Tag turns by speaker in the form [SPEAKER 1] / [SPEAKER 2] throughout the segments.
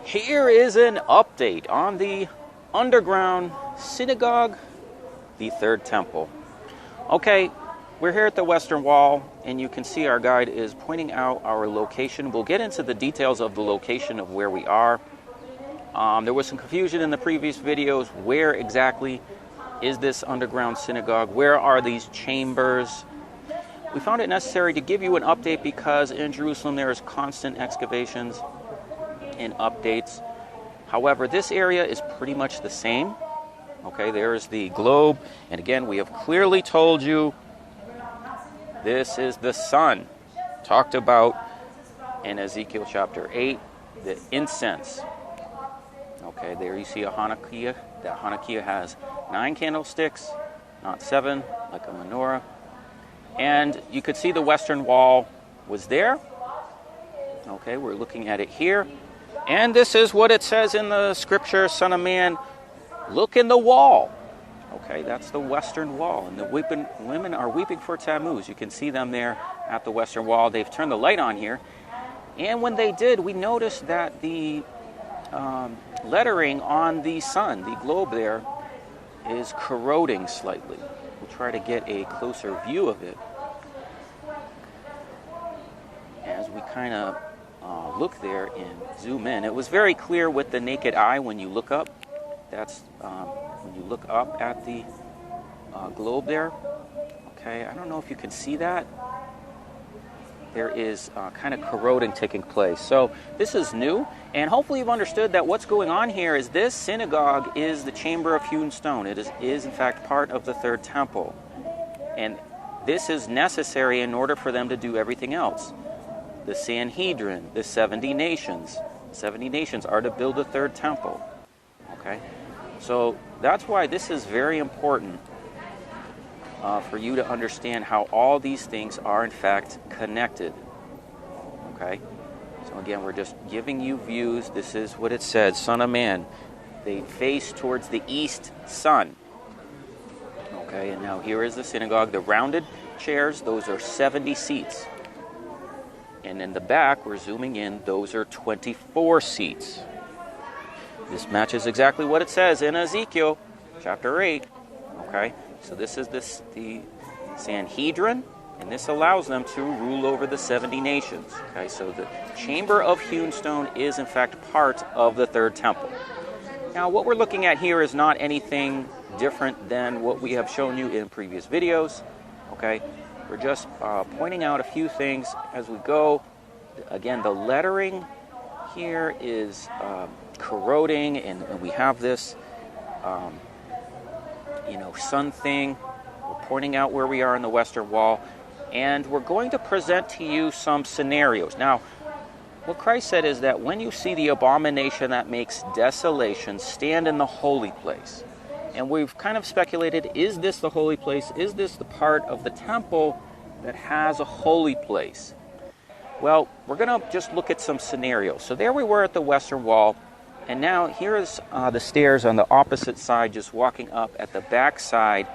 [SPEAKER 1] Here is an update on the underground synagogue, the third temple. Okay, we're here at the Western Wall, and you can see our guide is pointing out our location. We'll get into the details of the location of where we are. There was some confusion in the previous videos. Where exactly is this underground synagogue? Where are these chambers? We found it necessary to give you an update because in Jerusalem there is constant excavations and updates. However, this area is pretty much the same. Okay, there's the globe, and again, we have clearly told you this is the sun talked about in Ezekiel chapter 8, the incense. Okay, there you see a Hanukkah. That Hanukkah has 9 candlesticks, not 7, like a menorah. And you could see the Western Wall was there. Okay, we're looking at it here. And this is what it says in the scripture, Son of Man, look in the wall. Okay, that's the Western Wall. And the women are weeping for Tammuz. You can see them there at the Western Wall. They've turned the light on here. And when they did, we noticed that the lettering on the sun, the globe there, is corroding slightly. We'll try to get a closer view of it as we kind of look there and zoom in. It was very clear with the naked eye when you look up. That's when you look up at the globe there. Okay, I don't know if you can see that. There is kind of corroding taking place. So this is new, and hopefully you've understood that what's going on here is this synagogue is the chamber of hewn stone. It is in fact part of the third temple. And this is necessary in order for them to do everything else. The Sanhedrin, the 70 nations. The 70 nations are to build the third temple. Okay? So that's why this is very important for you to understand how all these things are in fact connected. Okay? So again, we're just giving you views. This is what it says, Son of Man. They face towards the east sun. Okay, and now here is the synagogue. The rounded chairs, those are 70 seats. And in the back, we're zooming in, those are 24 seats. This matches exactly what it says in Ezekiel chapter 8. Okay, so this is the Sanhedrin, and this allows them to rule over the 70 nations. Okay, so the chamber of hewn stone is in fact part of the third temple. Now, what we're looking at here is not anything different than what we have shown you in previous videos. Okay, we're just pointing out a few things as we go. Again, the lettering here is corroding, and we have this sun thing. We're pointing out where we are in the Western Wall, and we're going to present to you some scenarios. Now, what Christ said is that when you see the abomination that makes desolation stand in the holy place, and we've kind of speculated, is this the holy place? Is this the part of the temple that has a holy place? Well, we're going to just look at some scenarios. So there we were at the Western Wall, and now here's the stairs on the opposite side, just walking up at the back side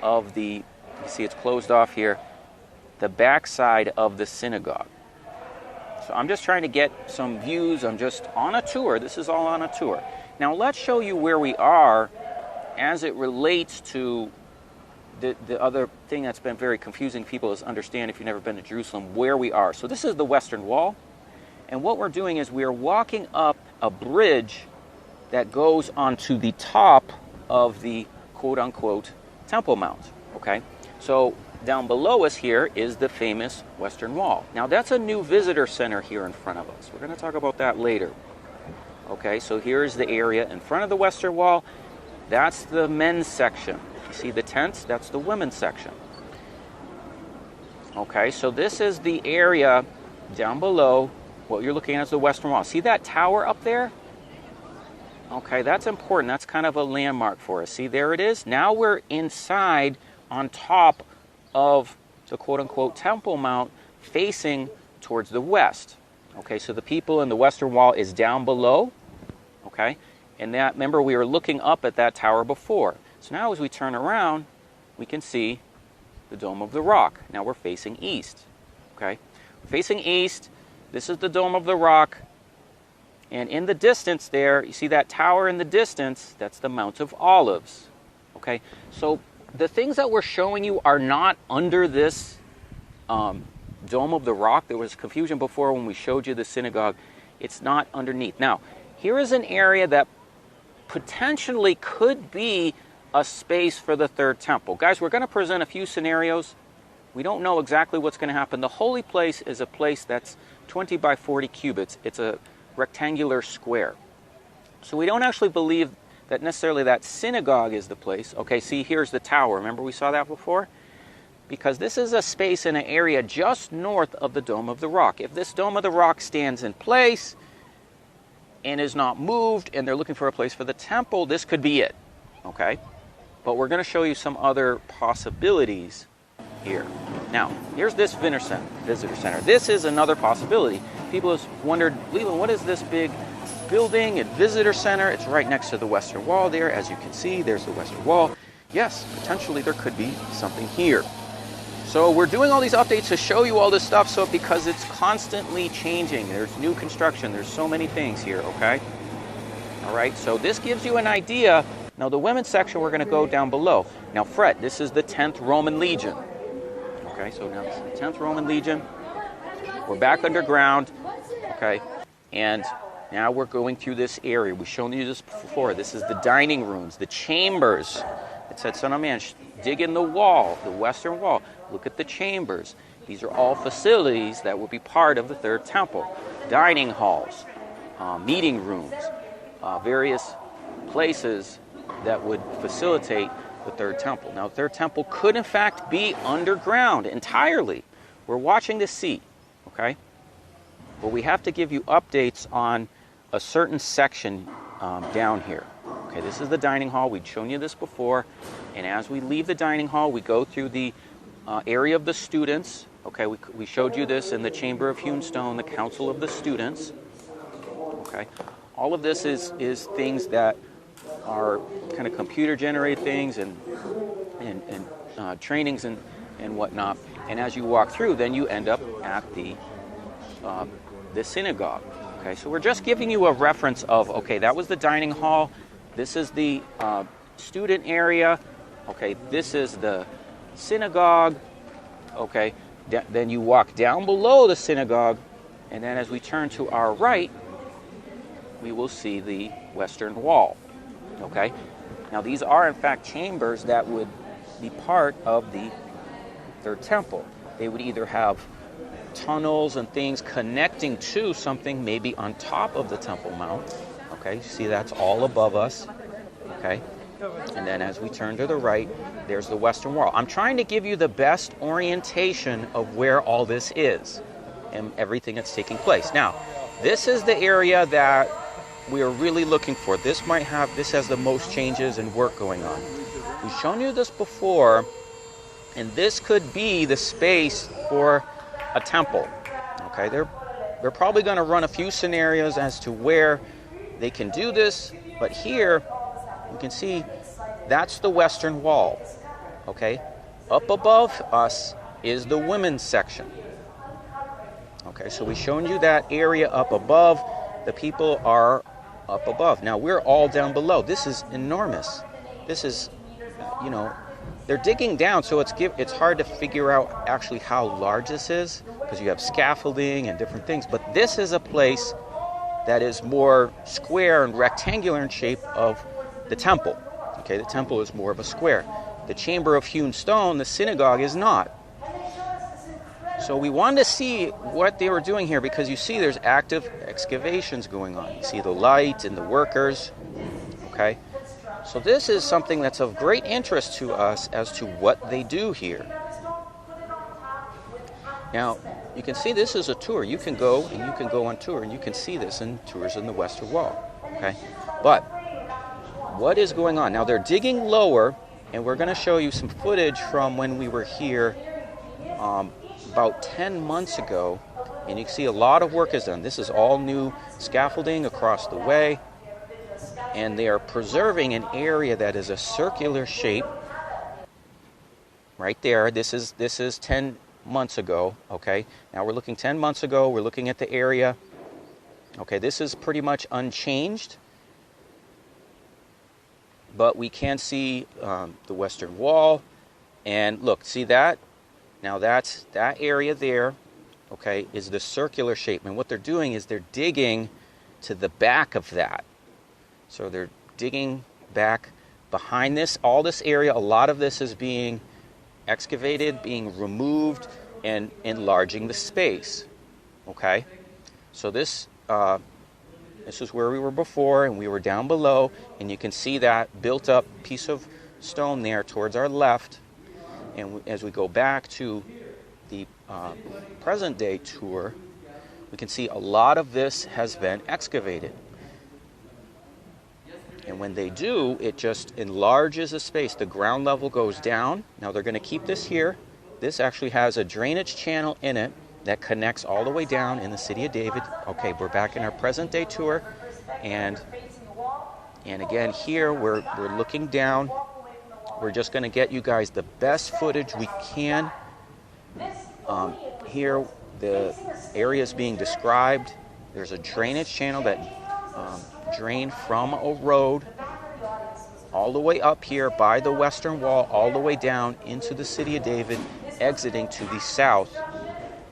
[SPEAKER 1] of the, you see it's closed off here, the back side of the synagogue. So I'm just trying to get some views. I'm just on a tour. This is all on a tour. Now let's show you where we are as it relates to the other thing that's been very confusing people is understand, if you've never been to Jerusalem, where we are. So this is the Western Wall, and what we're doing is we are walking up a bridge that goes onto the top of the quote-unquote Temple Mount. Okay, so down below us here is the famous Western Wall. Now that's a new visitor center here in front of us. We're going to talk about that later. Okay, so here's the area in front of the Western Wall. That's the men's section. You see the tents? That's the women's section. Okay, so this is the area down below. What you're looking at is the Western Wall. See that tower up there? Okay, that's important. That's kind of a landmark for us. See, there it is. Now we're inside on top of the quote-unquote Temple Mount facing towards the west. Okay, so the people in the Western Wall is down below. Okay, and that, remember, we were looking up at that tower before. So now as we turn around, we can see the Dome of the Rock. Now we're facing east. Okay, facing east. This is the Dome of the Rock. And in the distance there, you see that tower in the distance? That's the Mount of Olives. Okay, so the things that we're showing you are not under this Dome of the Rock. There was confusion before when we showed you the synagogue. It's not underneath. Now, here is an area that potentially could be a space for the third temple. Guys, we're going to present a few scenarios. We don't know exactly what's going to happen. The holy place is a place that's 20 by 40 cubits. It's a rectangular square. So we don't actually believe that necessarily that synagogue is the place. Okay, see, here's the tower. Remember we saw that before? Because this is a space in an area just north of the Dome of the Rock. If this Dome of the Rock stands in place and is not moved, and they're looking for a place for the temple, this could be it. Okay? But we're going to show you some other possibilities here. Now, here's this visitor center. This is another possibility. People have wondered, Leland, what is this big building and visitor center? It's right next to the Western Wall there. As you can see, there's the Western Wall. Yes, potentially there could be something here. So we're doing all these updates to show you all this stuff, because it's constantly changing. There's new construction. There's so many things here, okay? All right, so this gives you an idea. Now, the women's section, we're going to go down below. Now, Fred, this is the 10th Roman Legion. Okay, so now this is the 10th Roman Legion. We're back underground, okay? And now we're going through this area. We've shown you this before. This is the dining rooms, the chambers. It said, Son of Man, dig in the wall, the western wall. Look at the chambers. These are all facilities that will be part of the third temple. Dining halls, meeting rooms, various places that would facilitate the third temple. Now, the third temple could, in fact, be underground entirely. We're watching to see, okay? But we have to give you updates on a certain section down here. Okay, this is the dining hall. We'd shown you this before. And as we leave the dining hall, we go through the area of the students. Okay, we showed you this in the Chamber of Hewn Stone, the Council of the Students. Okay, all of this is things that are kind of computer-generated things and trainings and whatnot. And as you walk through, then you end up at the synagogue. Okay, so we're just giving you a reference of, okay, that was the dining hall. This is the student area. Okay, this is the synagogue. Okay, then you walk down below the synagogue, and then as we turn to our right, we will see the western wall. Okay, now these are in fact chambers that would be part of the third temple. They would either have tunnels and things connecting to something maybe on top of the Temple Mount. Okay, you see that's all above us. Okay, and then as we turn to the right, there's the western wall. I'm trying to give you the best orientation of where all this is and everything that's taking place. Now, this is the area that we are really looking for. This has the most changes and work going on. We've shown you this before, and this could be the space for a temple. Okay, they're probably going to run a few scenarios as to where they can do this, but here you can see that's the western wall. Okay, up above us is the women's section. Okay, so we've shown you that area up above. The people are up above. Now we're all down below. This is enormous. This is, they're digging down, so it's hard to figure out actually how large this is, because you have scaffolding and different things. But this is a place that is more square and rectangular in shape of the temple. Okay, the temple is more of a square. The Chamber of Hewn Stone, the synagogue, is not. So we wanted to see what they were doing here, because you see there's active excavations going on. You see the light and the workers. Okay, so this is something that's of great interest to us as to what they do here. Now, you can see this is a tour. You can go on tour, and you can see this in tours in the Western Wall. Okay, but what is going on? Now, they're digging lower, and we're going to show you some footage from when we were here about 10 months ago, and you can see a lot of work is done. This is all new scaffolding across the way, and they are preserving an area that is a circular shape right there. This is 10 months ago. Okay, now we're looking 10 months ago. We're looking at the area, Okay, this is pretty much unchanged, but we can see the western wall. And look, see that? Now that area there, okay, is the circular shape. And what they're doing is they're digging to the back of that. So they're digging back behind this. All this area, a lot of this is being excavated, being removed, and enlarging the space. Okay? So this is where we were before, and we were down below, and you can see that built up piece of stone there towards our left. And as we go back to the present day tour, we can see a lot of this has been excavated. And when they do, it just enlarges the space. The ground level goes down. Now they're going to keep this here. This actually has a drainage channel in it that connects all the way down in the city of David. Okay, we're back in our present day tour. And again, here we're looking down. We're just going to get you guys the best footage we can. Here, the area is being described. There's a drainage channel that drained from a road all the way up here by the western wall, all the way down into the city of David, exiting to the south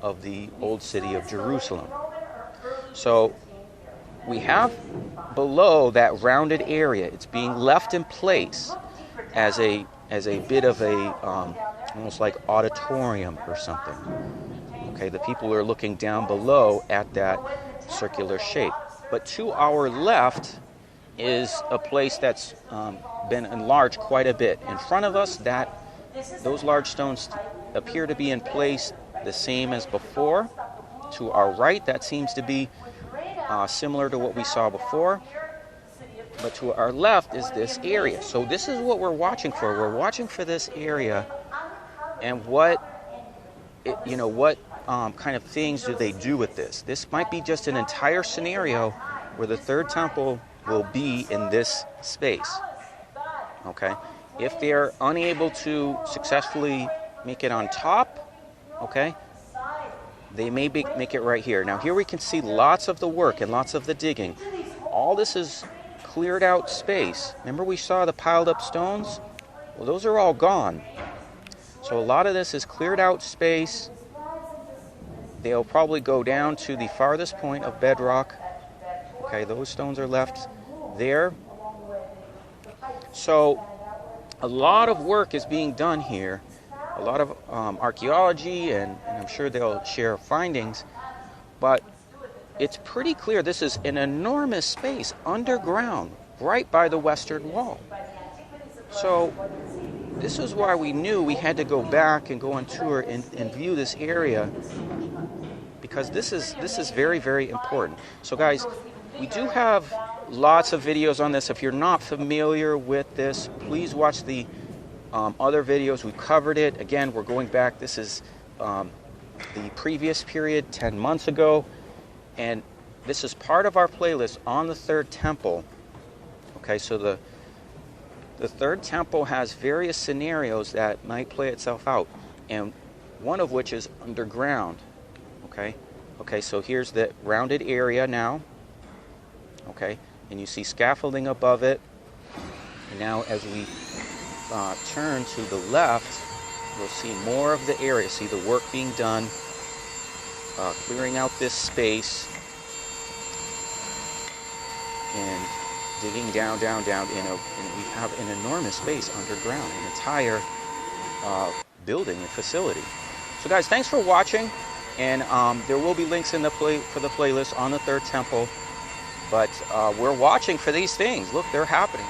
[SPEAKER 1] of the old city of Jerusalem. So we have below that rounded area, it's being left in place as a bit of a almost like auditorium or something. Okay, the people are looking down below at that circular shape. But to our left is a place that's been enlarged quite a bit. In front of us, those large stones appear to be in place the same as before. To our right, that seems to be similar to what we saw before. But to our left is this area. So this is what we're watching for. We're watching for this area, and what kind of things do they do with this? This might be just an entire scenario where the third temple will be in this space. Okay? If they're unable to successfully make it on top, okay, they may make it right here. Now here we can see lots of the work and lots of the digging. All this is cleared out space. Remember we saw the piled up stones? Well, those are all gone. So a lot of this is cleared out space. They'll probably go down to the farthest point of bedrock. Okay, those stones are left there. So a lot of work is being done here. A lot of archaeology, and I'm sure they'll share findings. But it's pretty clear this is an enormous space underground, right by the western wall. So this is why we knew we had to go back and go on tour and view this area, because this is very, very important. So guys, we do have lots of videos on this. If you're not familiar with this, please watch the other videos. We covered it. Again, we're going back. This is the previous period, 10 months ago. And this is part of our playlist on the third temple. Okay, so the third temple has various scenarios that might play itself out, and one of which is underground. Okay, so here's the rounded area now. Okay, and you see scaffolding above it. And now as we turn to the left, you'll see more of the area. See the work being done, clearing out this space and digging down, and we have an enormous space underground, an entire building and facility. So guys, thanks for watching, and there will be links in the for the playlist on the third temple. But we're watching for these things. Look, they're happening.